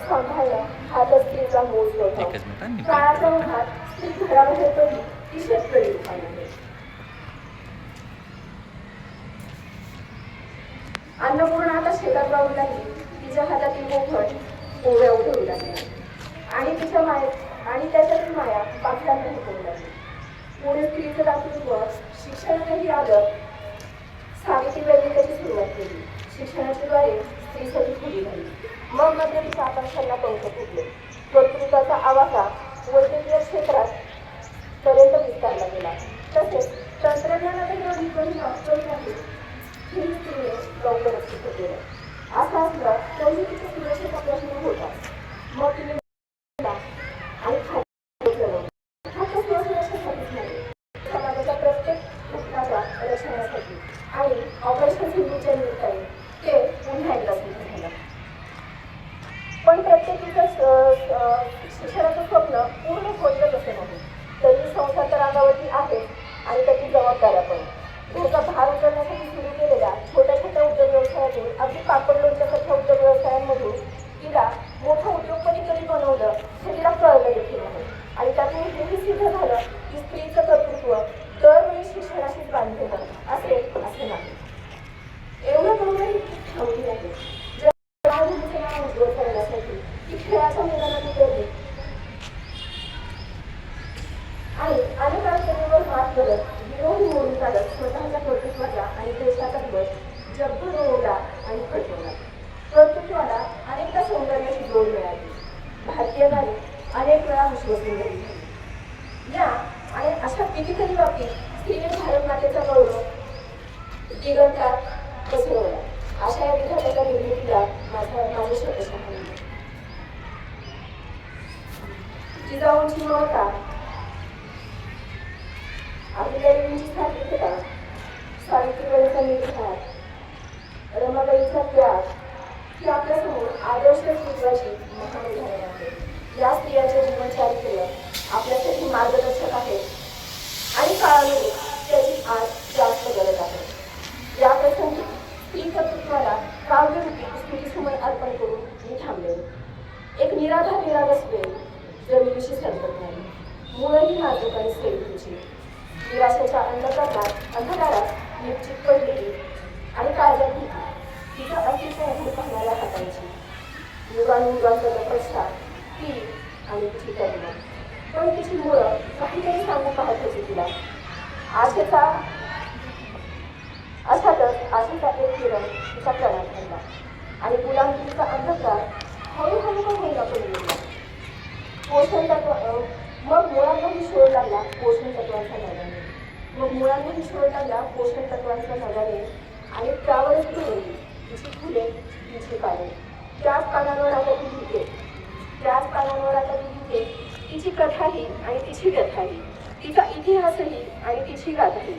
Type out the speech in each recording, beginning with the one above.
सांभाळणं हाच स्त्रीचा मूळ स्वभाव. काळाच्या ओघात स्त्री घराबाहेर पडली ती शेतकरी रूपाने आहे. अन्नपूर्णा आता शेतात राहू लागली. तिच्या हातातील मोहट पोळ्या उधळू लागल्या आणि तिच्या मायेत आणि त्याच्यातील माया पाखरांना हुकवू लागली. पुढे स्त्रीचं दातृत्व शिक्षणातही आलं. सावित्रीबाईंनी त्याची सुरुवात केली. शिक्षणाच्या द्वारे स्त्रीसाठी खुली झाली. मग मध्ये तिच्या आकांक्षांना पंख फुटले. कर्तृत्वाचा आवाका वैद्यकीय क्षेत्रात पर्यंत विस्तारला गेला. तसेच तंत्रज्ञानातही एवढी कमी डॉक्टर नाही ही स्त्रीने लवकरच सिद्ध केलं. असं असलं तरी तिच्या सुरक्षेचा प्रश्न होता. मग तिने आणि समाजाच्या प्रत्येक घटकाच्या रक्षणासाठी आणि ऑपरेशन सिंधूच्या निमित्ताने ते पुन्हा एकदा सिद्ध झालं. पण प्रत्येकीचं शिक्षणाचं स्वप्न पूर्ण होईलच असं नाही. तरी संसार तर अंगावरती आहे आणि त्याची जबाबदाऱ्या पण. घरचा भार उचलण्यासाठी सुरू केलेल्या छोट्या छोट्या उद्योग व्यवसायातून अगदी पापड लोणच्यासारख्या उद्योग व्यवसायांमधून तिला मोठं उद्योगपती कधी बनवलं हे तिला कळलं देखील नाही. आणि त्यातून हेही सिद्ध झालं की स्त्रीचं कर्तृत्व दरवेळी शिक्षणाशीच बांधलेलं असेल असे नाही. एवढं करूनही थांबली नाही. जगाभूमीचं नाव उज्ज्वल करण्यासाठी ती खेळाच्या मैदानात उतरली आणि अनेक अडचणींवर मात करत विरोधी मोडून काढत स्वतःच्या कर्तृत्वाचा आणि देशाचा ध्वज जगभर ओढला आणि फडकवला. कर्तृत्वाला अनेकदा सौंदर्याची जोड मिळाली. भारतीय नारी अनेक वेळा विश्वसनीय झाली. या आणि अशा कितीतरी बाबतीत स्त्रीने भारत मातेचा गौरव दिगंतात पसरवला. अशा या विधात्याच्या निर्मितीला माझे शतशः जिजाऊंची ममता, अहिल्यादेवींची सात्विकता, सावित्रीबाईंचा निर्धार, रमाबाईंचा त्याग ही आपल्यासमोर आदर्श स्त्रीत्वाची महान उदाहरणे आहेत. या स्त्रियांचे जीवनचारित्र्य आपल्यासाठी मार्गदर्शक आहे आणि काळानुरूप त्याची आज जास्त गरज आहे. या प्रसंगी स्त्री कर्तृत्वाला काव्यरूपी स्मृतिसुमन अर्पण करून मी थांबले. एक निराधार निरागस वेळ जमिनीशी सरकत नाही. मुळही नाजूक आणि सैलूची निराशाच्या अंधकारात निश्चित पडलेली आणि काळजात भीती तिच्या अस्तित्व उघड पाहणाऱ्या हातांची युगानुयुगांचा तपस्या ती आणि तिची करुणा. पण तिची मुळं काहीतरी सांगू पाहत होती तिला. अशातच आशेचा एक किरण तिचा प्राणात ठरला आणि गुलामगिरीचा अंधकार हळूहळू होईना पडू लागला. मग मुळांनाही शोध लागला पोषण तत्वांचा नव्याने. आणि त्यावरच ती तिची फुले तिची पाने. त्याच पानांवर आता ती लिहिते. तिची कथाही आणि तिची व्यथाही, तिचा इतिहासही आणि तिची गाथाही.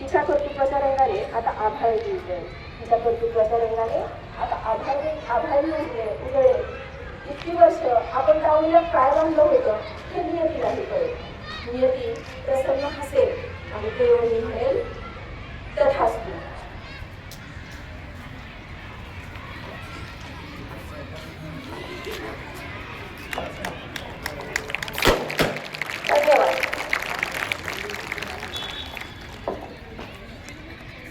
तिच्या कर्तृत्वाच्या रंगाने आता आभाळ उजळे. उजळे. इतकी वर्ष आपण लावूया काय बांधलं होतं हे नियतीलाही कळेल. नियती प्रसन्न हसेल आणि केवळ म्हणेल तथास्तु.